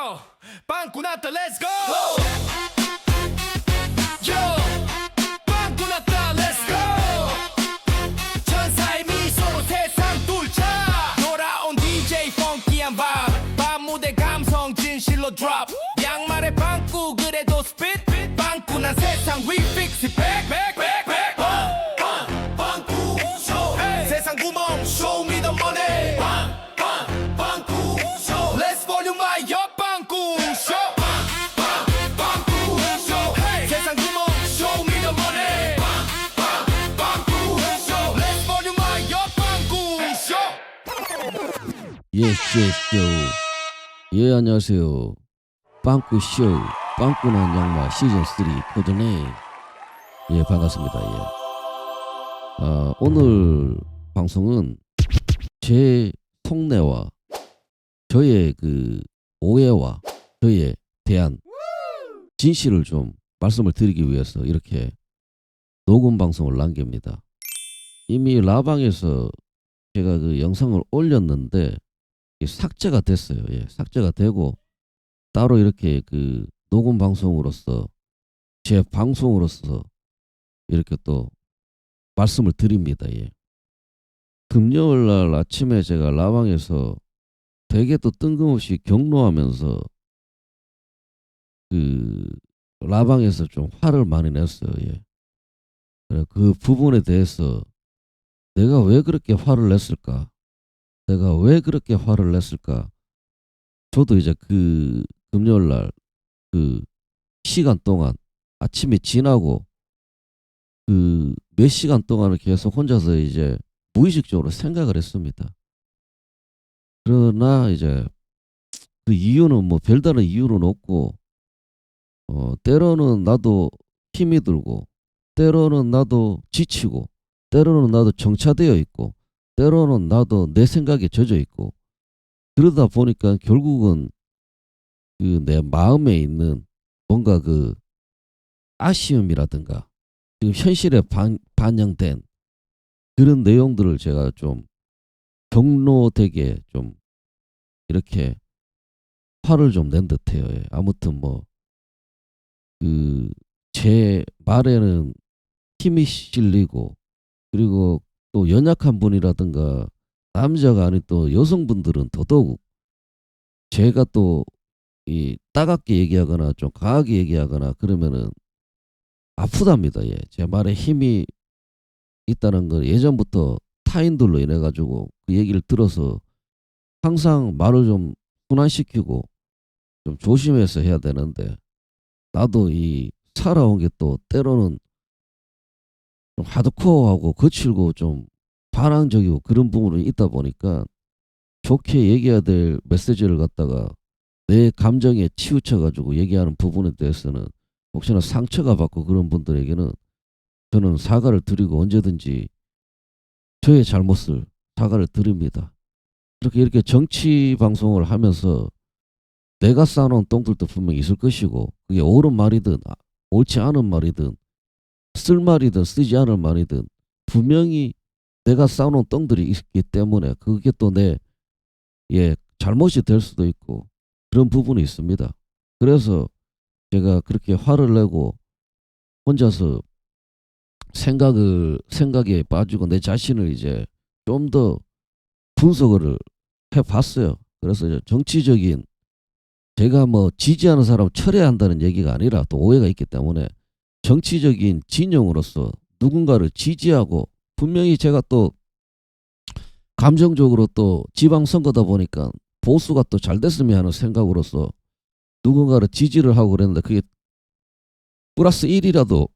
Yo, 빵꾸났다, let's go. Yo, 빵꾸났다, let's go. 천사의 미소로 세상 뚫자. 돌아온 DJ 펑키한 밤 무대 감성 진실로 drop. 양말에 빵꾸 그래도 spit. 빵꾸난 세상 we fix it back. 빵꾸 쇼. 세상 구멍 show me the money. 빵꾸 쇼. Let's volume my up. 빵꾸 쇼. 빵꾸 쇼. 세상 구멍 show me the money. 빵꾸 쇼. Let's volume my up. 빵꾸 쇼. 예쇼쇼. 예, 안녕하세요. 빵꾸쇼 빵꾸난 양말 시즌3 포전에 예, 반갑습니다. 오늘 방송은 제 속내와 저의 그 오해와 저에 대한 진실을 좀 말씀을 드리기 위해서 이렇게 녹음 방송을 남깁니다. 이미 라방에서 제가 그 영상을 올렸는데 삭제가 됐어요. 예, 삭제가 되고 따로 이렇게 그 녹음 방송으로서 제 방송으로서 이렇게 또 말씀을 드립니다. 예. 금요일 날 아침에 제가 라방에서 되게 또 뜬금없이 경로하면서 그 라방에서 좀 화를 많이 냈어요. 예. 그래, 그 부분에 대해서 내가 왜 그렇게 화를 냈을까? 내가 왜 그렇게 화를 냈을까? 저도 이제 그 금요일 날 그 시간 동안 아침이 지나고 그 몇 시간 동안을 계속 혼자서 이제 무의식적으로 생각을 했습니다. 그러나 이제 그 이유는 뭐 별다른 이유는 없고 때로는 나도 힘이 들고 때로는 나도 지치고 때로는 나도 정차되어 있고 때로는 나도 내 생각에 젖어 있고 그러다 보니까 결국은 그 내 마음에 있는 뭔가 그 아쉬움이라든가 지금 현실에 반영된 그런 내용들을 제가 좀 경로되게 좀 이렇게 화를 좀 낸 듯해요. 예. 아무튼 뭐 그 제 말에는 힘이 실리고 그리고 또 연약한 분이라든가 남자가 아닌 또 여성분들은 더더욱 제가 또 이 따갑게 얘기하거나 좀 강하게 얘기하거나 그러면은 아프답니다. 예. 제 말에 힘이 있다는 걸 예전부터 타인들로 인해 가지고 그 얘기를 들어서 항상 말을 좀 순환시키고 좀 조심해서 해야 되는데 나도 이 살아온 게 또 때로는 좀 하드코어하고 거칠고 좀 반항적이고 그런 부분이 있다 보니까 좋게 얘기해야 될 메시지를 갖다가 내 감정에 치우쳐 가지고 얘기하는 부분에 대해서는 혹시나 상처가 받고 그런 분들에게는 저는 사과를 드리고 언제든지 저의 잘못을 사과를 드립니다. 이렇게 정치 방송을 하면서 내가 쌓아놓은 똥들도 분명히 있을 것이고 그게 옳은 말이든 옳지 않은 말이든 쓸 말이든 쓰지 않을 말이든 분명히 내가 쌓아놓은 똥들이 있기 때문에 그게 또 내 잘못이 될 수도 있고 그런 부분이 있습니다. 그래서 제가 그렇게 화를 내고 혼자서 생각에 빠지고 내 자신을 이제 좀 더 분석을 해봤어요. 그래서 이제 정치적인 제가 뭐 지지하는 사람을 철회한다는 얘기가 아니라 또 오해가 있기 때문에 정치적인 진영으로서 누군가를 지지하고 분명히 제가 또 감정적으로 또 지방선거다 보니까 보수가 또 잘 됐으면 하는 생각으로서 누군가를 지지를 하고 그랬는데 그게 플러스 1이라도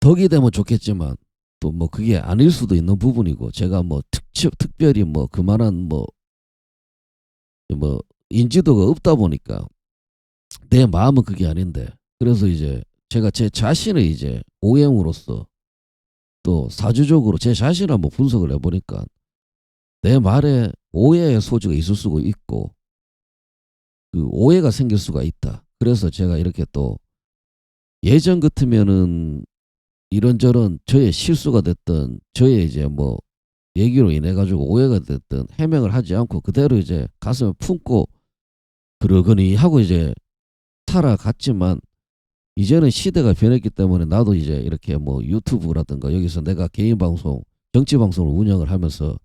덕이 되면 좋겠지만 또 뭐 그게 아닐 수도 있는 부분이고 제가 뭐 특별히 뭐 그만한 뭐 인지도가 없다 보니까 내 마음은 그게 아닌데 그래서 이제 제가 제 자신을 이제 오행으로서 또 사주적으로 제 자신을 한번 분석을 해보니까 내 말에 오해의 소지가 있을 수가 있고 그 오해가 생길 수가 있다. 그래서 제가 이렇게 또 예전 같으면은 이런저런 저의 실수가 됐던 저의 이제 뭐 얘기로 인해 가지고 오해가 됐던 해명을 하지 않고 그대로 이제 가슴에 품고 그러거니 하고 이제 살아갔지만 이제는 시대가 변했기 때문에 나도 이제 이렇게 뭐 유튜브라든가 여기서 내가 개인 방송, 정치 방송을 운영을 하면서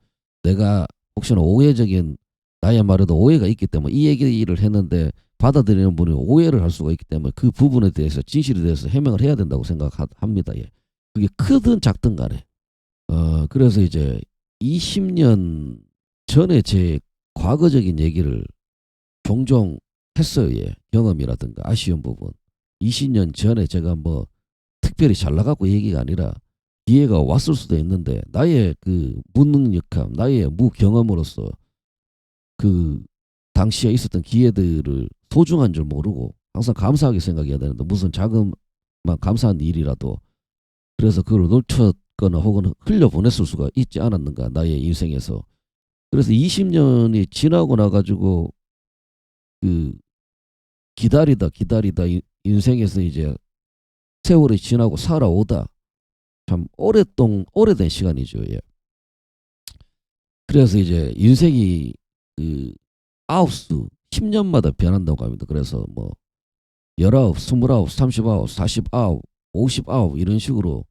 내가 혹시나 오해적인 나의 말에도 오해가 있기 때문에 이 얘기를 했는데 받아들이는 분이 오해를 할 수가 있기 때문에 그 부분에 대해서 진실에 대해서 해명을 해야 된다고 생각합니다. 예. 그게 크든 작든 간에. 그래서 이제 20년 전에 제 과거적인 얘기를 종종 했어요. 예. 경험이라든가 아쉬운 부분. 20년 전에 제가 뭐 특별히 잘 나가고 얘기가 아니라 기회가 왔을 수도 있는데 나의 그 무능력함, 나의 무경험으로서 그 당시에 있었던 기회들을 소중한 줄 모르고 항상 감사하게 생각해야 되는데 무슨 작은만 감사한 일이라도 그래서 그걸 놓쳤거나 혹은 흘려보냈을 수가 있지 않았는가 나의 인생에서. 그래서 20년이 지나고 나가지고 그 기다리다 인생에서 이제 세월이 지나고 살아오다 참 오래된 시간이죠. 예. 그래서 이제 인생이 그 아홉수 10년마다 변한다고 합니다. 그래서 뭐 19, 29, 39, 49, 59 이런 식으로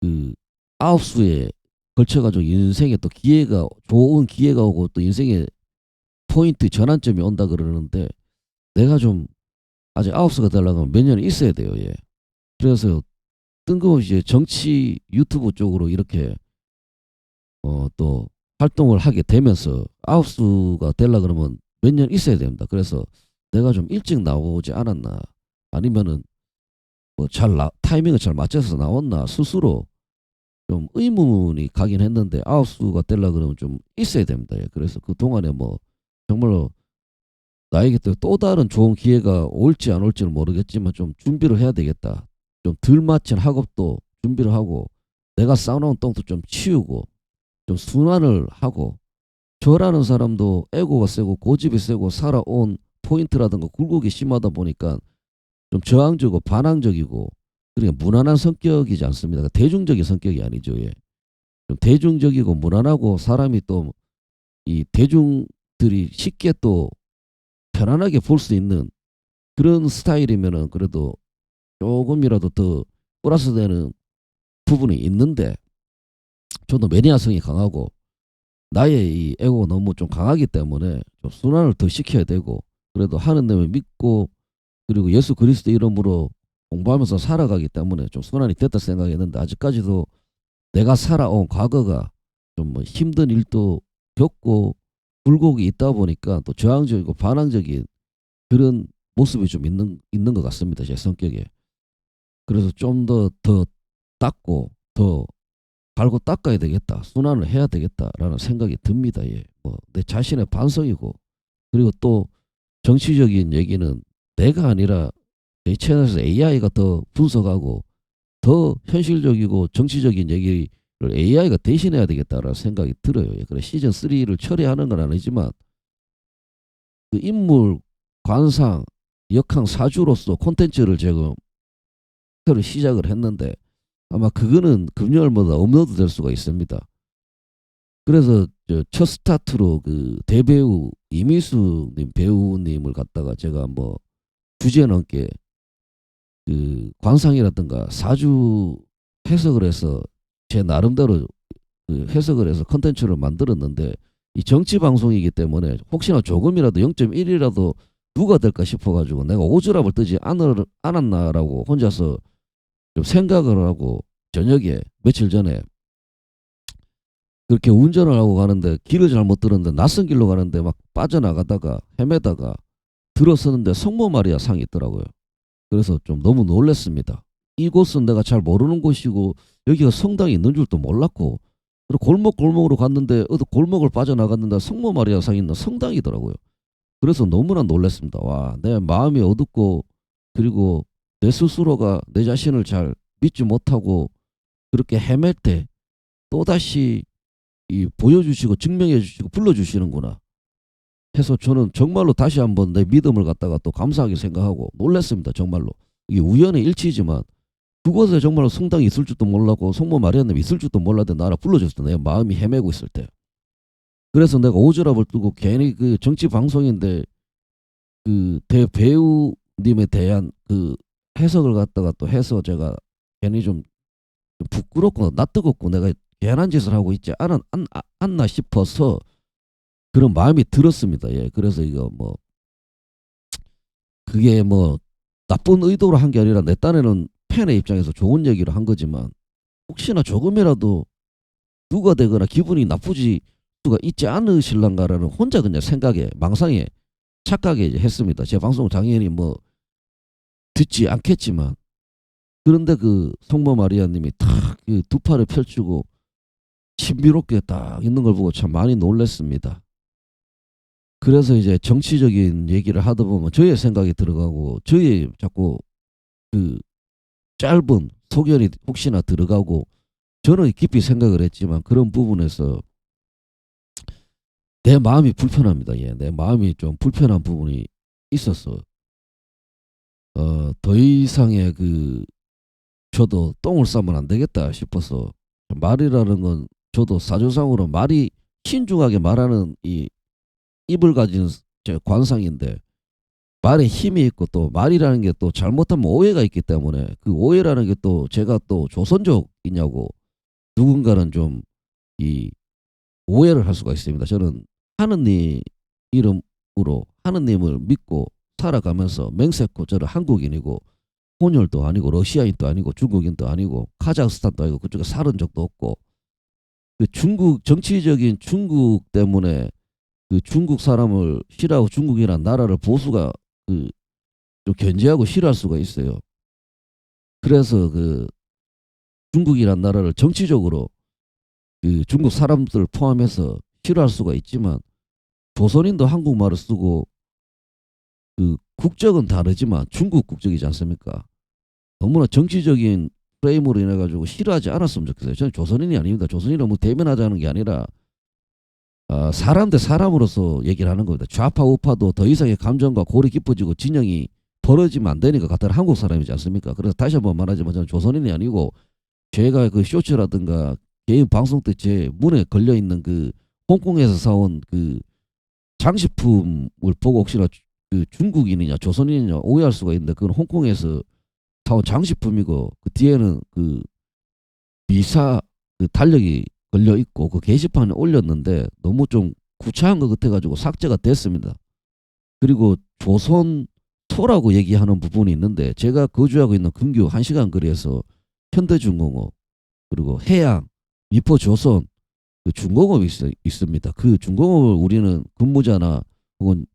그 아홉수에 걸쳐가지고 인생에 또 기회가 좋은 기회가 오고 또 인생의 포인트 전환점이 온다 그러는데 내가 좀 아직 아홉수가 되려면 몇 년이 있어야 돼요. 예. 그래서 뜬금없이 정치 유튜브 쪽으로 이렇게 또 활동을 하게 되면서 아홉수가 되려 그러면 몇 년 있어야 됩니다. 그래서 내가 좀 일찍 나오지 않았나 아니면은 뭐 타이밍을 잘 맞춰서 나왔나 스스로 좀 의문이 가긴 했는데 아홉수가 되려 그러면 좀 있어야 됩니다. 예. 그래서 그 동안에 뭐 정말로 나에게 또 다른 좋은 기회가 올지 안 올지는 모르겠지만 좀 준비를 해야 되겠다. 좀 덜 마친 학업도 준비를 하고 내가 쌓아놓은 똥도 좀 치우고 좀 순환을 하고 저라는 사람도 에고가 세고 고집이 세고 살아온 포인트라든가 굴곡이 심하다 보니까 좀 저항적이고 반항적이고 그러니까 무난한 성격이지 않습니다. 그러니까 대중적인 성격이 아니죠. 예. 좀 대중적이고 무난하고 사람이 또 이 대중들이 쉽게 또 편안하게 볼 수 있는 그런 스타일이면은 그래도 조금이라도 더 플러스 되는 부분이 있는데 저도 매니아성이 강하고 나의 이 에고가 너무 좀 강하기 때문에 좀 순환을 더 시켜야 되고 그래도 하느님을 믿고 그리고 예수 그리스도 이름으로 공부하면서 살아가기 때문에 좀 순환이 됐다 생각했는데 아직까지도 내가 살아온 과거가 좀 뭐 힘든 일도 겪고 굴곡이 있다 보니까 또 저항적이고 반항적인 그런 모습이 좀 있는 것 같습니다. 제 성격에. 그래서 좀 더 닦고 더 갈고 닦아야 되겠다. 순환을 해야 되겠다라는 생각이 듭니다. 예. 뭐 내 자신의 반성이고 그리고 또 정치적인 얘기는 내가 아니라 내 채널에서 AI가 더 분석하고 더 현실적이고 정치적인 얘기를 AI가 대신해야 되겠다라는 생각이 들어요. 예. 그래 시즌 3를 처리하는 건 아니지만 그 인물 관상 역항 사주로서 콘텐츠를 지금 새로 시작을 했는데 아마 그거는 금요일마다 업로드 될 수가 있습니다. 그래서 첫 스타트로 그 대배우 이미수님 배우님을 갖다가 제가 뭐 주제 넘게 그 관상이라든가 사주 해석을 해서 제 나름대로 그 해석을 해서 컨텐츠를 만들었는데 이 정치 방송이기 때문에 혹시나 조금이라도 0.1이라도 누가 될까 싶어가지고 내가 오지랖을 뜨지 않았나라고 혼자서 좀 생각을 하고 저녁에 며칠 전에 그렇게 운전을 하고 가는데 길을 잘못 들었는데 낯선 길로 가는데 막 빠져나가다가 헤매다가 들어서는데 성모 마리아 상이 있더라고요. 그래서 좀 너무 놀랐습니다. 이곳은 내가 잘 모르는 곳이고 여기가 성당이 있는 줄도 몰랐고 그리고 골목으로 갔는데 어디 골목을 빠져나갔는데 성모 마리아 상이 있는 성당이더라고요. 그래서 너무나 놀랐습니다. 와, 내 마음이 어둡고 그리고 내 스스로가 내 자신을 잘 믿지 못하고 그렇게 헤맬 때 또다시 이 보여주시고 증명해 주시고 불러주시는구나 해서 저는 정말로 다시 한번 내 믿음을 갖다가 또 감사하게 생각하고 놀랐습니다. 정말로 이게 우연의 일치지만 그곳에 정말로 성당이 있을 줄도 몰랐고 성모 마리아님이 있을 줄도 몰랐는데 나를 불러줬을 때 내 마음이 헤매고 있을 때 그래서 내가 오지랖을 뜨고 괜히 그 정치 방송인데 그 대배우님에 대한 그 해석을 갖다가 또 해서 제가 괜히 좀 부끄럽고 낯뜨겁고 내가 괜한 짓을 하고 있지 않나 싶어서 그런 마음이 들었습니다. 예, 그래서 이거 뭐 그게 뭐 나쁜 의도로 한 게 아니라 내 딴에는 팬의 입장에서 좋은 얘기를 한 거지만 혹시나 조금이라도 누가 되거나 기분이 나쁘지 수가 있지 않으실란가라는 혼자 그냥 생각에 망상에 착각에 이제 했습니다. 제 방송을 당연히 뭐 듣지 않겠지만 그런데 그 송모 마리아님이 탁 그 두 팔을 펼치고 신비롭게 딱 있는 걸 보고 참 많이 놀랐습니다. 그래서 이제 정치적인 얘기를 하다 보면 저의 생각이 들어가고 저의 자꾸 그 짧은 소견이 혹시나 들어가고 저는 깊이 생각을 했지만 그런 부분에서 내 마음이 불편합니다. 예, 내 마음이 좀 불편한 부분이 있었어. 더 이상의 그 저도 똥을 싸면 안 되겠다 싶어서 말이라는 건 저도 사조상으로 말이 신중하게 말하는 이 입을 가진 제 관상인데 말에 힘이 있고 또 말이라는 게 또 잘못하면 오해가 있기 때문에 그 오해라는 게 또 제가 또 조선족이냐고 누군가는 좀 이 오해를 할 수가 있습니다. 저는 하느님 이름으로 하느님을 믿고 살아가면서 맹세코 저는 한국인이고 혼혈도 아니고 러시아인도 아니고 중국인도 아니고 카자흐스탄도 아니고 그쪽에 살은 적도 없고 그 중국 정치적인 중국 때문에 그 중국 사람을 싫어하고 중국이라는 나라를 보수가 그 좀 견제하고 싫어할 수가 있어요. 그래서 그 중국이라는 나라를 정치적으로 그 중국 사람들 포함해서 싫어할 수가 있지만 조선인도 한국말을 쓰고 그 국적은 다르지만 중국 국적이지 않습니까? 너무나 정치적인 프레임으로 인해 가지고 싫어하지 않았으면 좋겠어요. 저는 조선인이 아닙니다. 조선인은 뭐 대면하자는 게 아니라 사람 대 사람으로서 얘기를 하는 겁니다. 좌파 우파도 더 이상의 감정과 골이 깊어지고 진영이 벌어지면 안 되니까 같은 한국 사람이지 않습니까? 그래서 다시 한번 말하지만 저는 조선인이 아니고 제가 그 쇼츠라든가 개인 방송 때 제 문에 걸려 있는 그 홍콩에서 사온 그 장식품을 보고 혹시나 그 중국인이냐 조선인이냐 오해할 수가 있는데 그건 홍콩에서 사온 장식품이고 그 뒤에는 그 미사 그 달력이 걸려 있고 그 게시판에 올렸는데 너무 좀 구차한 것 같아가지고 삭제가 됐습니다. 그리고 조선소라고 얘기하는 부분이 있는데 제가 거주하고 있는 근교 1시간 거리에서 현대중공업 그리고 해양 미포조선 그 중공업이 있습니다. 그 중공업을 우리는 근무자나 혹은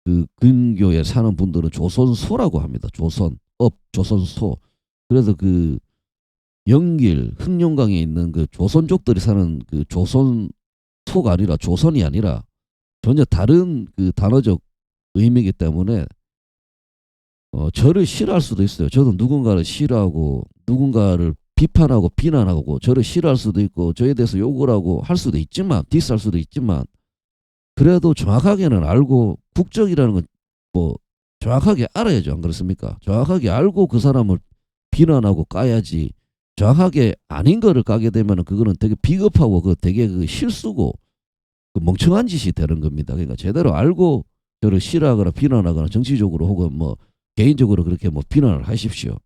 그 근교에 사는 분들은 조선소라고 합니다. 조선업, 조선소. 그래서 그 영길, 흑룡강에 있는 그 조선족들이 사는 그 조선소가 아니라 조선이 아니라 전혀 다른 그 단어적 의미이기 때문에 저를 싫어할 수도 있어요. 저도 누군가를 싫어하고 누군가를 비판하고 비난하고 저를 싫어할 수도 있고 저에 대해서 욕을 하고 할 수도 있지만 디스할 수도 있지만 그래도 정확하게는 알고 국적이라는 건 뭐 정확하게 알아야죠. 안 그렇습니까? 정확하게 알고 그 사람을 비난하고 까야지 정확하게 아닌 거를 까게 되면 그거는 되게 비겁하고 그 되게 그 실수고 그 멍청한 짓이 되는 겁니다. 그러니까 제대로 알고 저를 싫어하거나 비난하거나 정치적으로 혹은 뭐 개인적으로 그렇게 뭐 비난을 하십시오.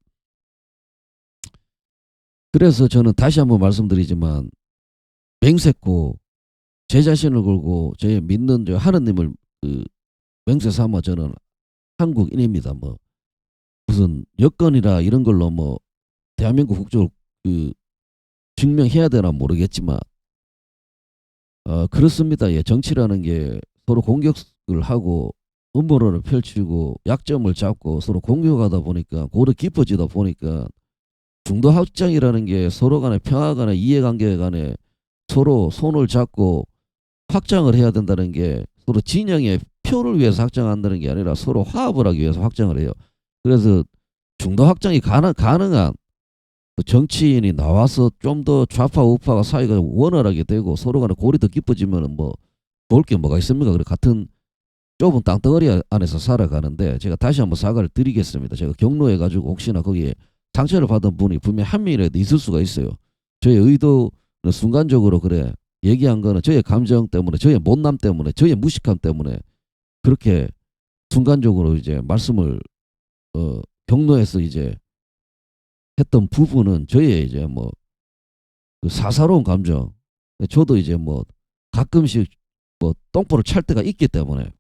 그래서 저는 다시 한번 말씀드리지만 맹세코 제 자신을 걸고 제 믿는 저 하느님을 그 맹세 삼아 저는 한국인입니다. 뭐 무슨 여건이라 이런 걸로 뭐 대한민국 국적을 그 증명해야 되나 모르겠지만 그렇습니다. 예, 정치라는 게 서로 공격을 하고 음모론을 펼치고 약점을 잡고 서로 공격하다 보니까 고도 깊어지다 보니까 중도 확장이라는 게 서로 간에 평화 간에 이해관계 간에 서로 손을 잡고 확장을 해야 된다는 게 서로 진영의 표를 위해서 확장한다는 게 아니라 서로 화합을 하기 위해서 확장을 해요. 그래서 중도 확장이 가능한 정치인이 나와서 좀 더 좌파 우파가 사이가 원활하게 되고 서로 간에 골이 더 깊어지면 뭐 볼 게 뭐가 있습니까? 그래 같은 좁은 땅덩어리 안에서 살아가는데 제가 다시 한번 사과를 드리겠습니다. 제가 경로해 가지고 혹시나 거기에 상처를 받은 분이 분명 한 명이라도 있을 수가 있어요. 저의 의도는 순간적으로 그래 얘기한 거는 저의 감정 때문에 저의 못남 때문에 저의 무식함 때문에 그렇게 순간적으로 이제 말씀을 경로에서 이제 했던 부분은 저의 이제 뭐 그 사사로운 감정. 저도 이제 뭐 가끔씩 뭐 똥보를 찰 때가 있기 때문에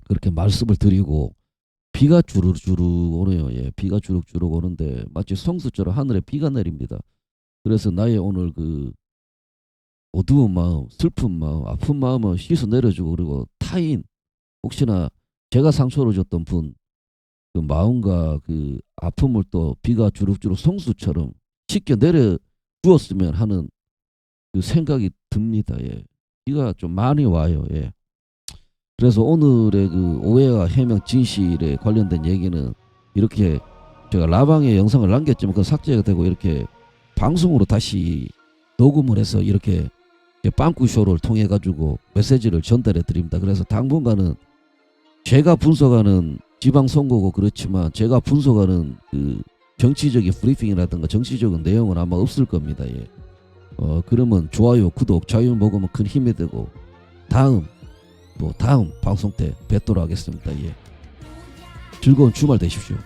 그렇게 말씀을 드리고, 비가 주르주르 오네요. 예, 비가 주룩주룩 오는데 마치 성수처럼 하늘에 비가 내립니다. 그래서 나의 오늘 그 어두운 마음, 슬픈 마음, 아픈 마음을 씻어 내려주고, 그리고 타인, 혹시나 제가 상처를 줬던 분 그 마음과 그 아픔을 또 비가 주룩주룩 성수처럼 씻겨 내려 주었으면 하는 그 생각이 듭니다. 예. 비가 좀 많이 와요. 예. 그래서 오늘의 그 오해와 해명 진실에 관련된 얘기는 이렇게 제가 라방에 영상을 남겼지만 그 삭제가 되고 이렇게 방송으로 다시 녹음을 해서 이렇게 빵꾸쇼를 통해 가지고 메시지를 전달해 드립니다. 그래서 당분간은 제가 분석하는 지방선거고 그렇지만 제가 분석하는 그 정치적인 브리핑이라든가 정치적인 내용은 아마 없을 겁니다. 예. 그러면 좋아요, 구독, 자유 먹으면 큰 힘이 되고, 다음 방송 때 뵙도록 하겠습니다. 예. 즐거운 주말 되십시오.